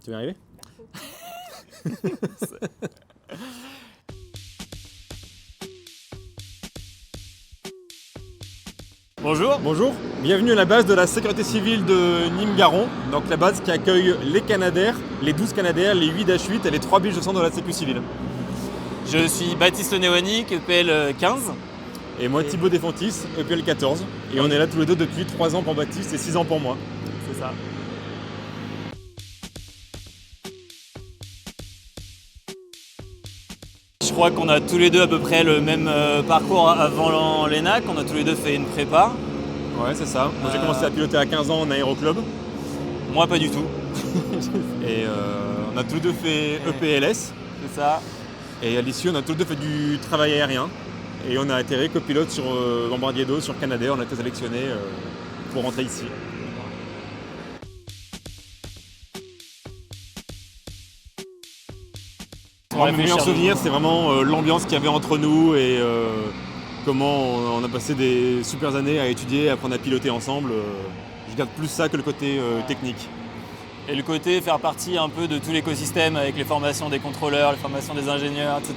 Tu vas y arriver? Bonjour. Bonjour, bienvenue à la base de la sécurité civile de Nîmes-Garons, donc la base qui accueille les Canadair, les 12 Canadair, les 8 Dash 8 et les 3 biches de sang de la sécu civile. Je suis Baptiste Néwanic, EPL 15. Et moi Thibaut Desfontis, EPL 14. Et on est là tous les deux depuis 3 ans pour Baptiste et 6 ans pour moi. C'est ça. Je crois qu'on a tous les deux à peu près le même parcours avant l'ENAC. On a tous les deux fait une prépa. Ouais, c'est ça. Moi j'ai commencé à piloter à 15 ans en aéroclub. Moi pas du tout. Et on a tous les deux fait EPLS. C'est ça. Et à l'issue on a tous les deux fait du travail aérien. Et on a atterri copilote sur Bombardier d'eau, sur Canadair. On a été sélectionnés pour rentrer ici. Mes meilleurs souvenirs, c'est vraiment l'ambiance qu'il y avait entre nous et comment on a passé des super années à étudier, à apprendre à piloter ensemble. Je garde plus ça que le côté technique. Et le côté faire partie un peu de tout l'écosystème avec les formations des contrôleurs, les formations des ingénieurs, etc.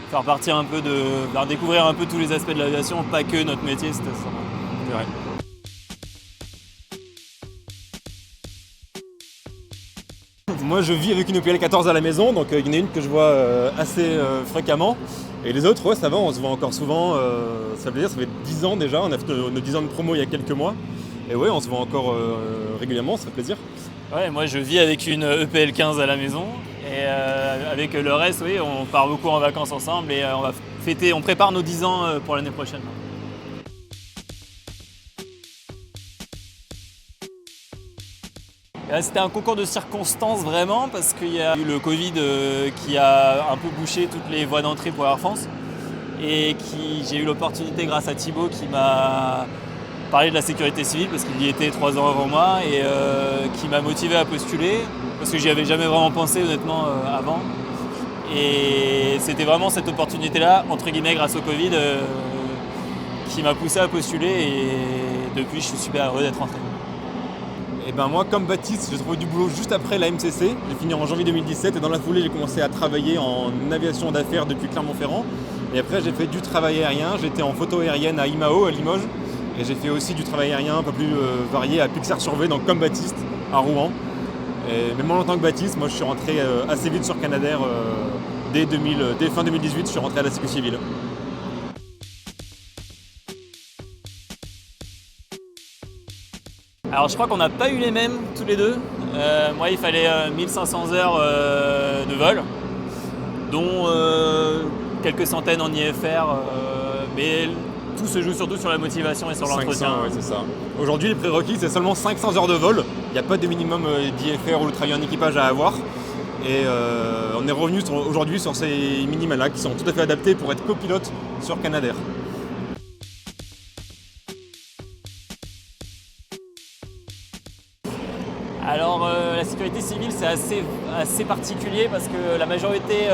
Faire partie un peu de découvrir un peu tous les aspects de l'aviation, pas que notre métier, c'était ça. C'est vrai. Moi je vis avec une EPL 14 à la maison, donc il y en a une que je vois assez fréquemment. Et les autres, ouais, ça va, on se voit encore souvent. Ça veut dire, ça fait 10 ans déjà, on a fait nos 10 ans de promo il y a quelques mois. Et ouais, on se voit encore régulièrement, ça fait plaisir. Ouais, moi je vis avec une EPL 15 à la maison. Et avec le reste, oui, on part beaucoup en vacances ensemble et on va fêter, on prépare nos 10 ans pour l'année prochaine. C'était un concours de circonstances vraiment parce qu'il y a eu le Covid qui a un peu bouché toutes les voies d'entrée pour Air France et j'ai eu l'opportunité grâce à Thibaut qui m'a parlé de la sécurité civile parce qu'il y était 3 ans avant moi et qui m'a motivé à postuler parce que j'y avais jamais vraiment pensé honnêtement avant. Et c'était vraiment cette opportunité-là, entre guillemets grâce au Covid, qui m'a poussé à postuler et depuis je suis super heureux d'être rentré. Et ben moi, comme Baptiste, j'ai trouvé du boulot juste après la MCC. J'ai fini en janvier 2017 et dans la foulée, j'ai commencé à travailler en aviation d'affaires depuis Clermont-Ferrand. Et après, j'ai fait du travail aérien. J'étais en photo aérienne à IMAO, à Limoges. Et j'ai fait aussi du travail aérien un peu plus varié à Pixar-sur-V, donc comme Baptiste, à Rouen. Et même en tant que Baptiste, moi je suis rentré assez vite sur Canadair. Dès fin 2018, je suis rentré à la sécurité civile. Alors je crois qu'on n'a pas eu les mêmes tous les deux. Moi il fallait 1500 heures de vol, dont quelques centaines en IFR, mais tout se joue surtout sur la motivation et sur l'entretien. Ouais, c'est ça. Aujourd'hui les prérequis c'est seulement 500 heures de vol. Il n'y a pas de minimum d'IFR ou de travail en équipage à avoir. Et on est revenu aujourd'hui sur ces minima-là qui sont tout à fait adaptés pour être copilote sur Canadair. Alors la sécurité civile c'est assez particulier parce que la majorité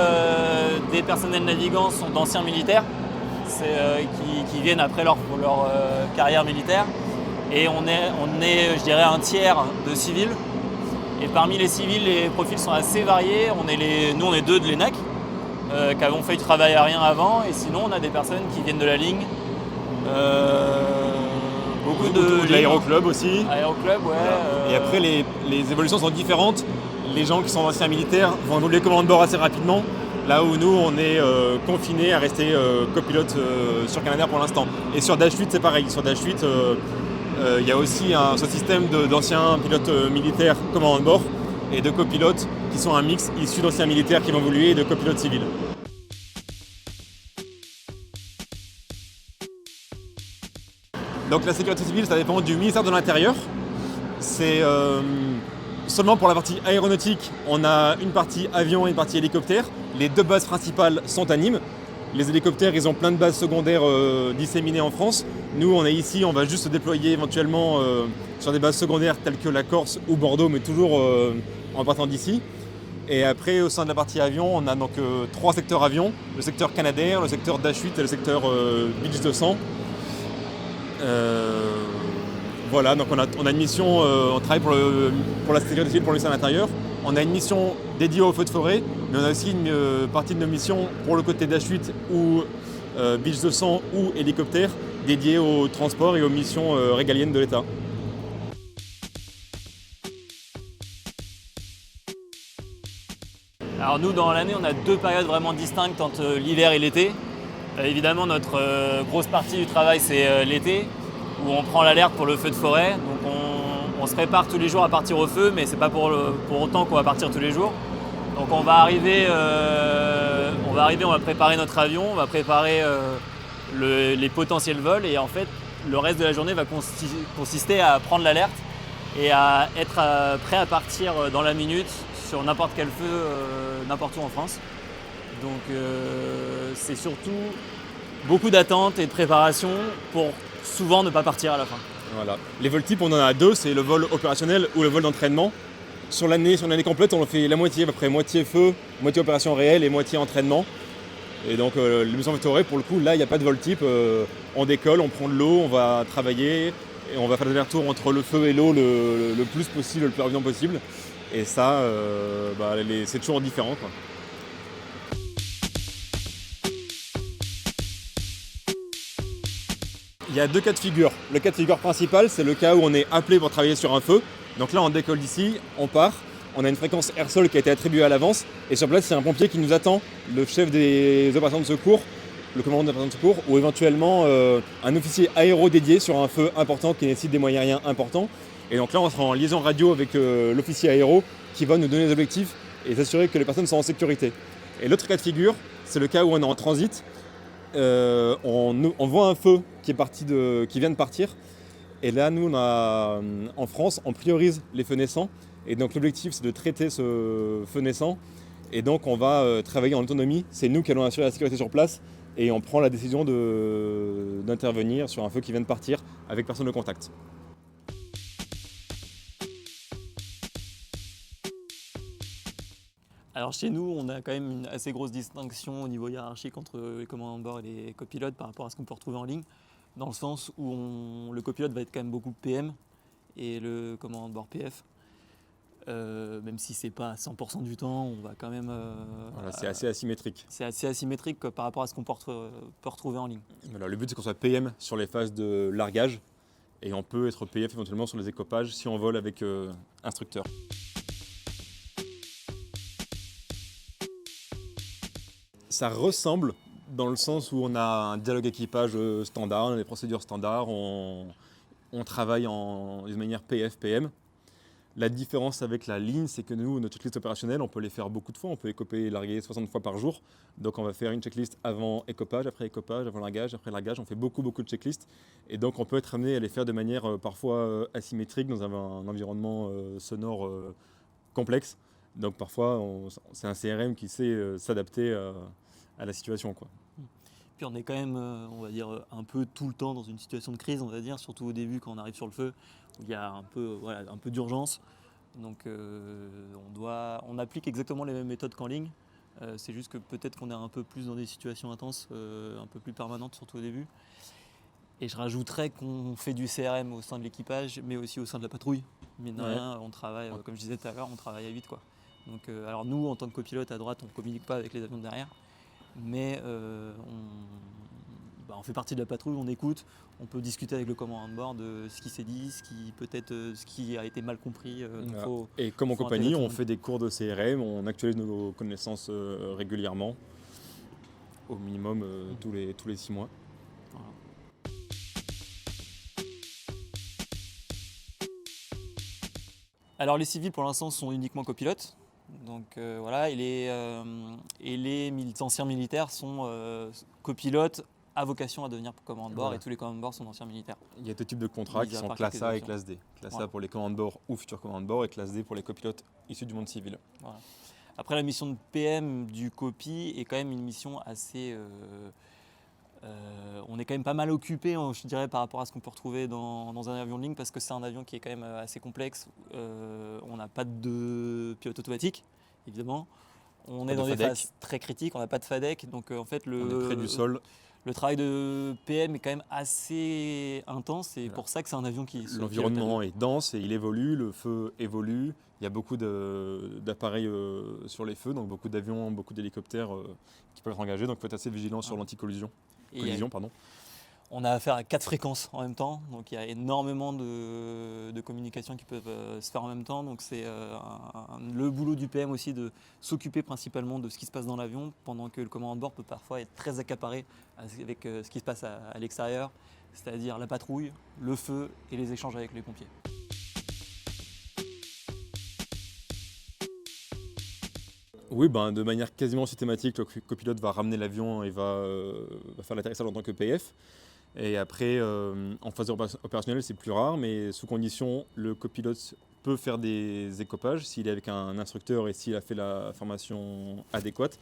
des personnels navigants sont d'anciens militaires qui viennent après leur carrière militaire et on est je dirais un tiers de civils et parmi les civils les profils sont assez variés. Nous on est 2 de l'ENAC qui avons fait du travail aérien avant et sinon on a des personnes qui viennent de la ligne. Beaucoup de l'aéroclub aussi. Aéroclub, ouais. Et après, les évolutions sont différentes. Les gens qui sont anciens militaires vont évoluer commandant de bord assez rapidement. Là où nous, on est confinés à rester copilote sur Canadair pour l'instant. Et sur Dash 8, c'est pareil. Sur Dash 8, il y a aussi ce système d'anciens pilotes militaires commandant de bord et de copilotes qui sont un mix issu d'anciens militaires qui vont évoluer et de copilotes civils. Donc la sécurité civile, ça dépend du ministère de l'Intérieur. C'est seulement pour la partie aéronautique, on a une partie avion et une partie hélicoptère. Les 2 bases principales sont à Nîmes. Les hélicoptères, ils ont plein de bases secondaires disséminées en France. Nous, on est ici, on va juste se déployer éventuellement sur des bases secondaires telles que la Corse ou Bordeaux, mais toujours en partant d'ici. Et après, au sein de la partie avion, on a donc 3 secteurs avions. Le secteur Canadair, le secteur Dash 8 et le secteur Beech 200. Voilà, donc on a une mission, on travaille pour la sécurité civile pour le ministère de l'Intérieur. On a une mission dédiée aux feux de forêt, mais on a aussi une partie de nos missions pour le côté d'H8 ou Beach 200 ou hélicoptère dédiée au transport et aux missions régaliennes de l'État. Alors nous, dans l'année, on a 2 périodes vraiment distinctes entre l'hiver et l'été. Évidemment, notre grosse partie du travail, c'est l'été, où on prend l'alerte pour le feu de forêt. Donc on se prépare tous les jours à partir au feu, mais c'est pas pour autant qu'on va partir tous les jours. Donc on va arriver, on va préparer notre avion, on va préparer les potentiels vols, et en fait, le reste de la journée va consister à prendre l'alerte et à être prêt à partir dans la minute sur n'importe quel feu, n'importe où en France. Donc c'est surtout beaucoup d'attente et de préparation pour souvent ne pas partir à la fin. Voilà. Les vols types, on en a 2, c'est le vol opérationnel ou le vol d'entraînement. Sur l'année complète, on fait la moitié, à peu près moitié feu, moitié opération réelle et moitié entraînement. Et donc les missions feux de forêt, pour le coup, là, il n'y a pas de vol type. On décolle, on prend de l'eau, on va travailler et on va faire des allers-retours entre le feu et l'eau le plus possible, le plus rapidement possible. Et ça, c'est toujours différent, quoi. Il y a 2 cas de figure. Le cas de figure principal, c'est le cas où on est appelé pour travailler sur un feu. Donc là, on décolle d'ici, on part. On a une fréquence air-sol qui a été attribuée à l'avance. Et sur place, c'est un pompier qui nous attend, le chef des opérations de secours, le commandant des opérations de secours, ou éventuellement un officier aéro dédié sur un feu important qui nécessite des moyens aériens importants. Et donc là, on sera en liaison radio avec l'officier aéro qui va nous donner les objectifs et s'assurer que les personnes sont en sécurité. Et l'autre cas de figure, c'est le cas où on est en transit. On voit un feu qui vient de partir. Et là, nous, en France, on priorise les feux naissants. Et donc l'objectif, c'est de traiter ce feu naissant. Et donc on va travailler en autonomie. C'est nous qui allons assurer la sécurité sur place. Et on prend la décision d'intervenir sur un feu qui vient de partir avec personne de contact. Alors chez nous, on a quand même une assez grosse distinction au niveau hiérarchique entre les commandants de bord et les copilotes par rapport à ce qu'on peut retrouver en ligne, dans le sens où le copilote va être quand même beaucoup PM et le commandant de bord PF. Même si c'est pas à 100% du temps, on va quand même... Voilà, c'est assez asymétrique. C'est assez asymétrique par rapport à ce qu'on peut retrouver en ligne. Voilà, le but, c'est qu'on soit PM sur les phases de largage et on peut être PF éventuellement sur les écopages si on vole avec instructeur. Ça ressemble dans le sens où on a un dialogue équipage standard, on a des procédures standards, on travaille de manière PF-PM. La différence avec la ligne, c'est que nous, notre checklist opérationnelle, on peut les faire beaucoup de fois, on peut écoper et larguer 60 fois par jour. Donc on va faire une checklist avant écopage, avant largage, après largage, on fait beaucoup de checklists. Et donc on peut être amené à les faire de manière parfois asymétrique dans un environnement sonore complexe. Donc parfois, c'est un CRM qui sait s'adapter à la situation, quoi. Puis on est quand même, on va dire, un peu tout le temps dans une situation de crise, on va dire, surtout au début quand on arrive sur le feu, où il y a un peu d'urgence. Donc on applique exactement les mêmes méthodes qu'en ligne. C'est juste que peut-être qu'on est un peu plus dans des situations intenses, un peu plus permanentes, surtout au début. Et je rajouterais qu'on fait du CRM au sein de l'équipage, mais aussi au sein de la patrouille. Mine de rien, on travaille, comme je disais tout à l'heure, on travaille à 8, quoi. Donc, alors nous, en tant que copilote à droite, on ne communique pas avec les avions de derrière, mais on fait partie de la patrouille, on écoute, on peut discuter avec le commandant de bord de ce qui s'est dit, ce qui a été mal compris. Et comme en compagnie, on fait des cours de CRM, on actualise nos connaissances régulièrement, au minimum tous les 6 mois. Voilà. Alors les civils pour l'instant sont uniquement copilotes. Donc voilà, et les anciens militaires sont copilotes à vocation à devenir commandant de bord, et tous les commandants de bord sont anciens militaires. Il y a deux types de contrats qui sont classe A et classe D. Classe A pour les commandants de bord ou futurs commandants de bord, et classe D pour les copilotes issus du monde civil. Voilà. Après, la mission de PM du COPI est quand même une mission assez... on est quand même pas mal occupé, je dirais, par rapport à ce qu'on peut retrouver dans un avion de ligne, parce que c'est un avion qui est quand même assez complexe. On n'a pas de pilote automatique, évidemment. On est dans des phases très critiques, on n'a pas de FADEC, donc en fait on est près du sol. le travail de PM est quand même assez intense. C'est pour ça que c'est un avion qui se L'environnement est dense et il évolue, le feu évolue. Il y a beaucoup d'appareils sur les feux, donc beaucoup d'avions, beaucoup d'hélicoptères qui peuvent être engagés. Donc il faut être assez vigilant sur l'anti-collision. Collision, pardon. On a affaire à 4 fréquences en même temps, donc il y a énormément de communications qui peuvent se faire en même temps. Donc c'est le boulot du PM aussi de s'occuper principalement de ce qui se passe dans l'avion, pendant que le commandant de bord peut parfois être très accaparé avec ce qui se passe à l'extérieur, c'est-à-dire la patrouille, le feu et les échanges avec les pompiers. Oui, de manière quasiment systématique, le copilote va ramener l'avion et va faire l'atterrissage en tant que PF. Et après, en phase opérationnelle, c'est plus rare, mais sous condition, le copilote peut faire des écopages s'il est avec un instructeur et s'il a fait la formation adéquate.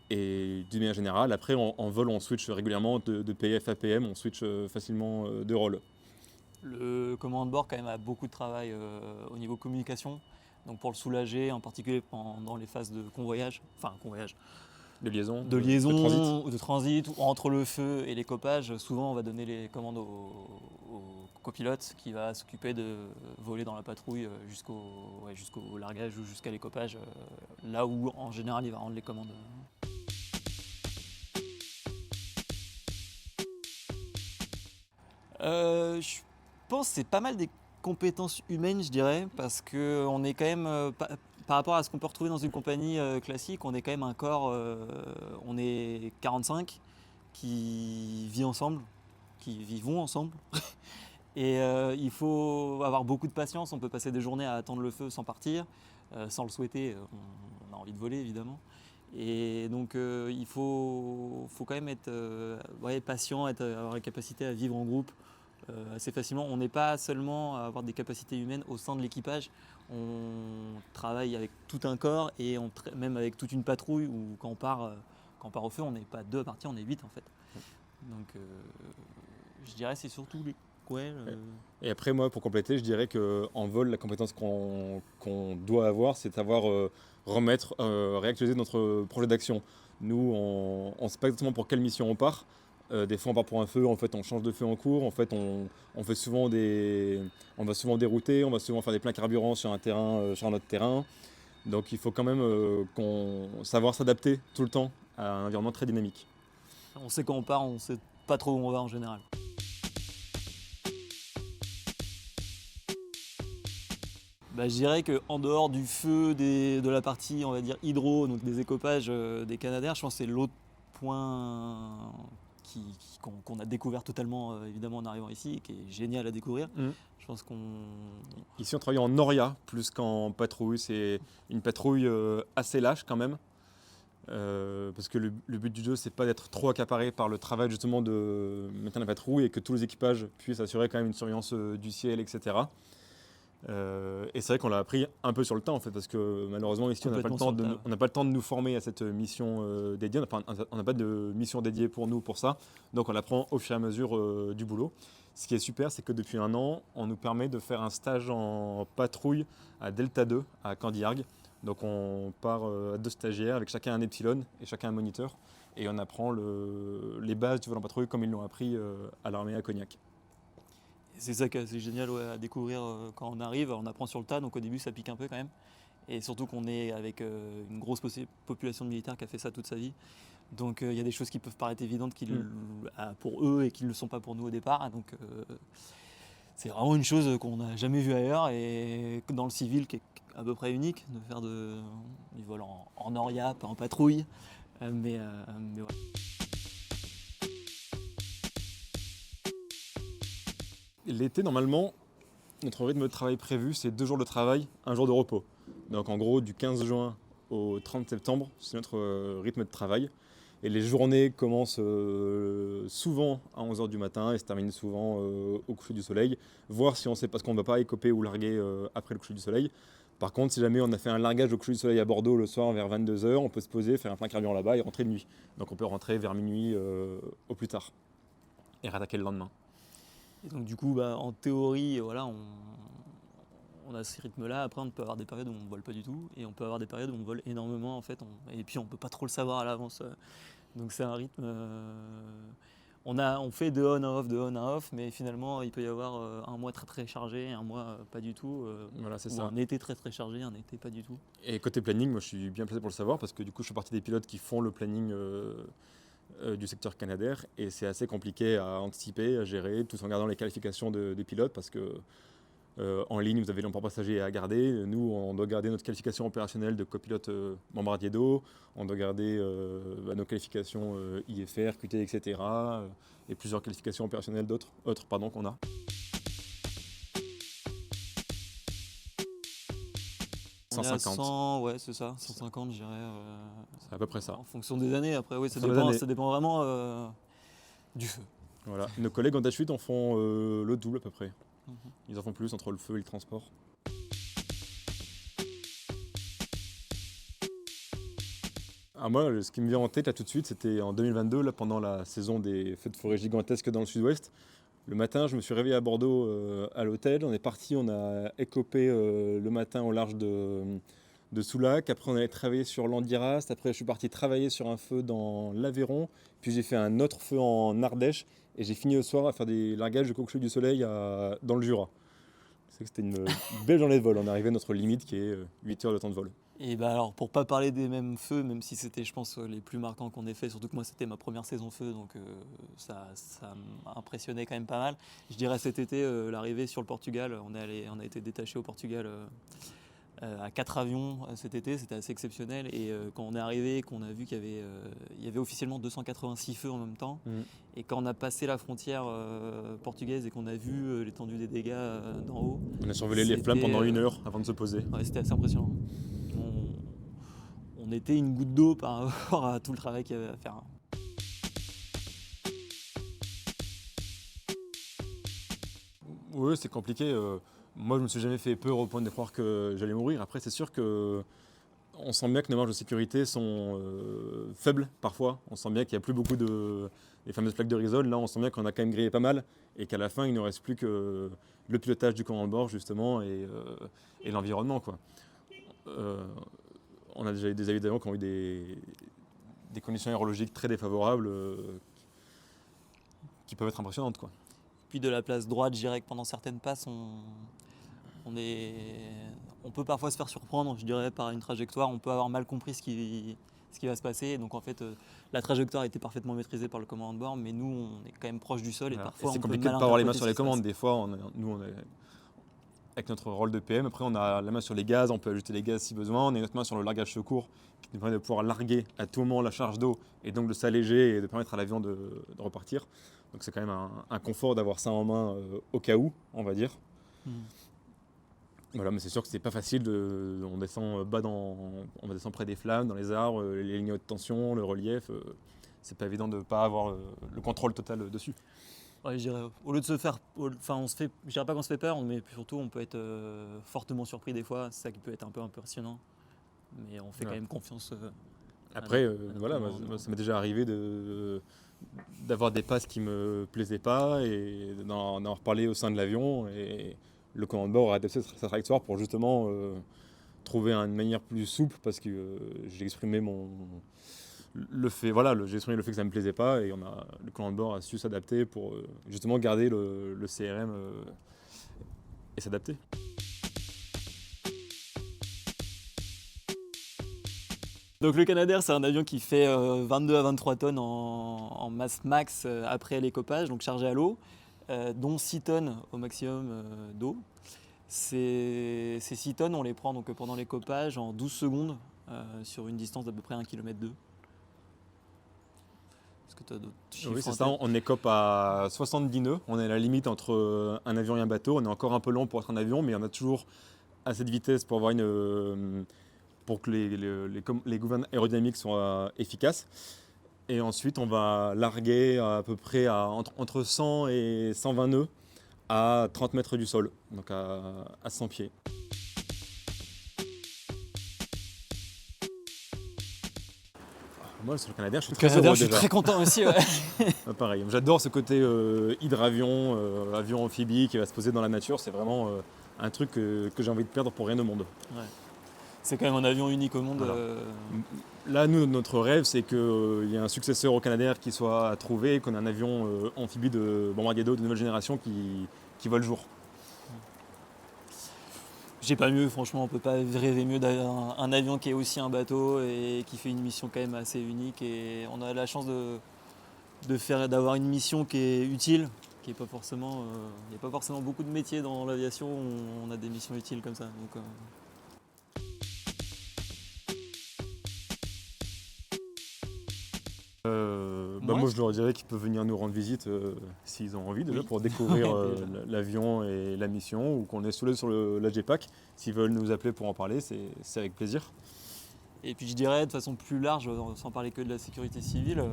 Et d'une manière générale, après, en vol, on switch régulièrement de PF à PM, on switch facilement de rôle. Le commandant de bord, quand même, a beaucoup de travail au niveau communication. Donc pour le soulager, en particulier pendant les phases de convoyage, De liaison, de transit, ou entre le feu et les copages, souvent on va donner les commandes au copilote qui va s'occuper de voler dans la patrouille jusqu'au largage ou jusqu'à l'écopage, là où en général il va rendre les commandes. Je pense que c'est pas mal des compétences humaines, je dirais, parce qu'on est quand même, par rapport à ce qu'on peut retrouver dans une compagnie classique, on est quand même un corps, on est 45 qui vit ensemble, qui vivons ensemble. Et il faut avoir beaucoup de patience, on peut passer des journées à attendre le feu sans partir, sans le souhaiter, on a envie de voler évidemment. Et donc il faut quand même être patient, avoir la capacité à vivre en groupe assez facilement. On n'est pas seulement à avoir des capacités humaines au sein de l'équipage, on travaille avec tout un corps et même avec toute une patrouille où quand on part au feu, on n'est pas 2 à partir, on est 8 en fait. Donc je dirais c'est surtout les... Et après, moi, pour compléter, je dirais qu'en vol, la compétence qu'on doit avoir, c'est de savoir réactualiser notre projet d'action. Nous, on ne sait pas exactement pour quelle mission on part. Des fois, on part pour un feu, en fait, on change de feu en cours. En fait, on va souvent dérouter, on va souvent faire des pleins carburant sur un terrain, sur un autre terrain. Donc, il faut quand même savoir s'adapter tout le temps à un environnement très dynamique. On sait quand on part, on ne sait pas trop où on va en général. Je dirais qu'en dehors du feu, de la partie on va dire hydro, donc des écopages des Canadair, je pense que c'est l'autre point qu'on a découvert totalement évidemment en arrivant ici, qui est génial à découvrir. Je pense Ici on travaille en Noria plus qu'en patrouille, c'est une patrouille assez lâche quand même. Parce que le but du jeu, c'est pas d'être trop accaparé par le travail justement de maintenir la patrouille et que tous les équipages puissent assurer quand même une surveillance du ciel, etc. Et c'est vrai qu'on l'a appris un peu sur le temps en fait, parce que malheureusement ici on n'a pas le temps de nous former à cette mission dédiée, on n'a pas de mission dédiée pour nous pour ça, donc on l'apprend au fur et à mesure du boulot. Ce qui est super, c'est que depuis 1 an, on nous permet de faire un stage en patrouille à Delta 2, à Candiargues. Donc on part à 2 stagiaires avec chacun un epsilon et chacun un moniteur, et on apprend les bases du vol en patrouille comme ils l'ont appris à l'armée à Cognac. C'est ça qui est assez génial à découvrir quand on arrive, on apprend sur le tas, donc au début ça pique un peu quand même. Et surtout qu'on est avec une grosse population de militaires qui a fait ça toute sa vie. Donc il y a des choses qui peuvent paraître évidentes pour eux et qui ne le sont pas pour nous au départ. Donc c'est vraiment une chose qu'on n'a jamais vue ailleurs et dans le civil qui est à peu près unique, de faire du vol en Noria, pas en patrouille. Mais voilà. L'été, normalement, notre rythme de travail prévu, c'est 2 jours de travail, 1 jour de repos. Donc en gros, du 15 juin au 30 septembre, c'est notre rythme de travail. Et les journées commencent souvent à 11h du matin et se terminent souvent au coucher du soleil, voir si on sait, parce qu'on ne va pas écoper ou larguer après le coucher du soleil. Par contre, si jamais on a fait un largage au coucher du soleil à Bordeaux le soir vers 22h, on peut se poser, faire un plein carburant là-bas et rentrer de nuit. Donc on peut rentrer vers minuit au plus tard et rattaquer le lendemain. Et donc du coup, en théorie, voilà, on a ce rythme-là. Après, on peut avoir des périodes où on ne vole pas du tout, et on peut avoir des périodes où on vole énormément en fait. Et puis on ne peut pas trop le savoir à l'avance. Donc c'est un rythme On fait de on à off, mais finalement il peut y avoir un mois très très chargé, un mois pas du tout, Voilà, c'est ou ça. un été très très chargé, un été pas du tout. Et côté planning, moi je suis bien placé pour le savoir parce que du coup je fais partie des pilotes qui font le planning du secteur Canadair et c'est assez compliqué à anticiper, à gérer, tout en gardant les qualifications des pilotes parce que en ligne vous avez l'emploi passager à garder. Nous on doit garder notre qualification opérationnelle de copilote bombardier d'eau, on doit garder nos qualifications IFR, QT, etc. Et plusieurs qualifications opérationnelles autres qu'on a. On est à 100, ouais, c'est ça, 150, je dirais. C'est à peu près ça. En fonction des années, après, oui, ça Années. dépend vraiment du feu. Voilà. Nos collègues en Dash 8 en font le double à peu près. Ils en font plus entre le feu et le transport. Ah, moi, ce qui me vient en tête là tout de suite, c'était en 2022, là, pendant la saison des feux de forêt gigantesques dans le sud-ouest. Le matin, je me suis réveillé à Bordeaux à l'hôtel. On est parti, on a écopé le matin au large de Soulac. Après, on allait travailler sur l'Andirast. Après, je suis parti travailler sur un feu dans l'Aveyron. Puis j'ai fait un autre feu en Ardèche. Et j'ai fini le soir à faire des largages de coquelicots du soleil dans le Jura. C'est que c'était une belle journée de vol. On est arrivé à notre limite qui est 8 heures de temps de vol. Et bah alors, pour pas parler des mêmes feux, même si c'était, je pense, les plus marquants qu'on ait fait, surtout que moi c'était ma première saison feu, donc ça m'a impressionné quand même pas mal. Je dirais cet été, l'arrivée sur le Portugal, on a été détaché au Portugal à 4 avions cet été, c'était assez exceptionnel. Et quand on est arrivé, qu'on a vu qu'il y avait officiellement 286 feux en même temps, et quand on a passé la frontière portugaise et qu'on a vu l'étendue des dégâts d'en haut. On a survolé les flammes pendant 1 heure avant de se poser. Ouais, c'était assez impressionnant. On était une goutte d'eau par rapport à tout le travail qu'il y avait à faire. Oui, c'est compliqué. Moi, je me suis jamais fait peur au point de croire que j'allais mourir. Après, c'est sûr que on sent bien que nos marges de sécurité sont faibles parfois. On sent bien qu'il n'y a plus beaucoup des fameuses plaques de résol. Là, on sent bien qu'on a quand même grillé pas mal et qu'à la fin, il ne reste plus que le pilotage du commandant de bord, justement, et l'environnement, quoi. On a déjà eu des avis d'avions qui ont eu des conditions aérologiques très défavorables qui peuvent être impressionnantes, quoi. Puis de la place droite, je dirais que pendant certaines passes, on peut parfois se faire surprendre, je dirais, par une trajectoire. On peut avoir mal compris ce qui va se passer. Donc en fait, la trajectoire était parfaitement maîtrisée par le commandant de bord, mais nous, on est quand même proche du sol et parfois c'est on peut compliqué de mal ne pas avoir les mains interpréter sur ce les qui se passe. commandes. Des fois, on est avec notre rôle de PM. Après, on a la main sur les gaz, on peut ajouter les gaz si besoin. On a notre main sur le largage secours qui nous permet de pouvoir larguer à tout moment la charge d'eau et donc de s'alléger et de permettre à l'avion de repartir. Donc c'est quand même un confort d'avoir ça en main au cas où, on va dire. Voilà, mais c'est sûr que c'est pas facile. On descend on descend près des flammes, dans les arbres, les lignes de tension, le relief. C'est pas évident de ne pas avoir le contrôle total dessus. Ouais, je dirais, au lieu de se faire, je dirais pas qu'on se fait peur, mais surtout on peut être fortement surpris des fois. C'est ça qui peut être un peu impressionnant, mais on fait quand même confiance. Après, voilà, moi, ça m'est déjà arrivé d'avoir des passes qui me plaisaient pas et d'en reparler au sein de l'avion. Et le commandant de bord a adapté sa trajectoire pour justement trouver une manière plus souple parce que j'ai exprimé le fait que ça me plaisait pas et le commandant de bord a su s'adapter pour justement garder le CRM et s'adapter. Donc le Canadair, c'est un avion qui fait 22 à 23 tonnes en masse max après l'écopage, donc chargé à l'eau, dont 6 tonnes au maximum d'eau. Ces 6 tonnes, on les prend donc pendant l'écopage en 12 secondes sur une distance d'à peu près 1,2 km. Est-ce que tu as d'autres chiffres? Oui, c'est ça, on écope à 70 nœuds. On est à la limite entre un avion et un bateau. On est encore un peu long pour être un avion, mais on a toujours assez de vitesse pour avoir pour que les gouvernes aérodynamiques soient efficaces. Et ensuite, on va larguer à peu près entre 100 et 120 nœuds à 30 mètres du sol, donc à 100 pieds. Moi, sur le Canadair, je suis très heureux Je suis très content aussi. Ouais. Pareil, j'adore ce côté hydravion, avion amphibie qui va se poser dans la nature. C'est vraiment un truc que j'ai envie de perdre pour rien au monde. Ouais. C'est quand même un avion unique au monde. Voilà. Là, nous, notre rêve, c'est qu'il y ait un successeur au Canadair qui soit trouvé, qu'on ait un avion amphibie de Bombardier d'eau de nouvelle génération qui voit le jour. J'ai pas mieux, franchement, on peut pas rêver mieux d'avoir un avion qui est aussi un bateau et qui fait une mission quand même assez unique. Et on a la chance d'avoir une mission qui est utile, qui est pas forcément. Il n'y a pas forcément beaucoup de métiers dans l'aviation où on a des missions utiles comme ça. Donc, Ouais. Moi, je leur dirais qu'ils peuvent venir nous rendre visite s'ils ont envie, déjà, Oui. pour découvrir Déjà. l'avion et la mission, ou qu'on est sur la JPAC. S'ils veulent nous appeler pour en parler, c'est avec plaisir. Et puis je dirais de façon plus large, sans parler que de la sécurité civile,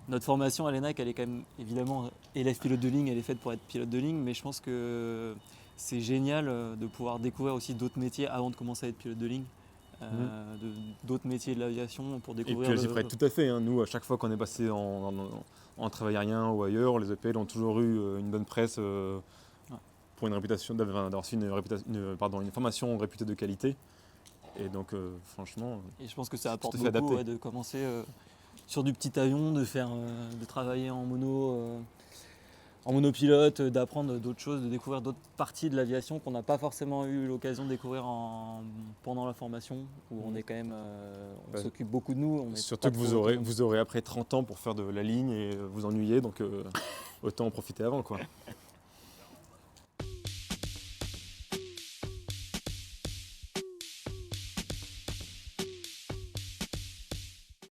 notre formation à l'ENAC, elle est quand même évidemment élève pilote de ligne, elle est faite pour être pilote de ligne, mais je pense que c'est génial de pouvoir découvrir aussi d'autres métiers avant de commencer à être pilote de ligne, d'autres métiers de l'aviation pour Et découvrir. puis j'y ferai tout à fait. Hein. Nous, à chaque fois qu'on est passé en travail aérien ou ailleurs, les EPL ont toujours eu une bonne presse pour une réputation, d'avoir su une formation réputée de qualité. Et donc, franchement, Et je pense que ça apporte tout à fait beaucoup adapté. de commencer sur du petit avion, de travailler en monopilote, d'apprendre d'autres choses, de découvrir d'autres parties de l'aviation qu'on n'a pas forcément eu l'occasion de découvrir pendant la formation, où on est quand même, on s'occupe beaucoup de nous. On est Surtout pas que trop autonome. vous aurez après 30 ans pour faire de la ligne et vous ennuyer, donc autant en profiter avant, quoi.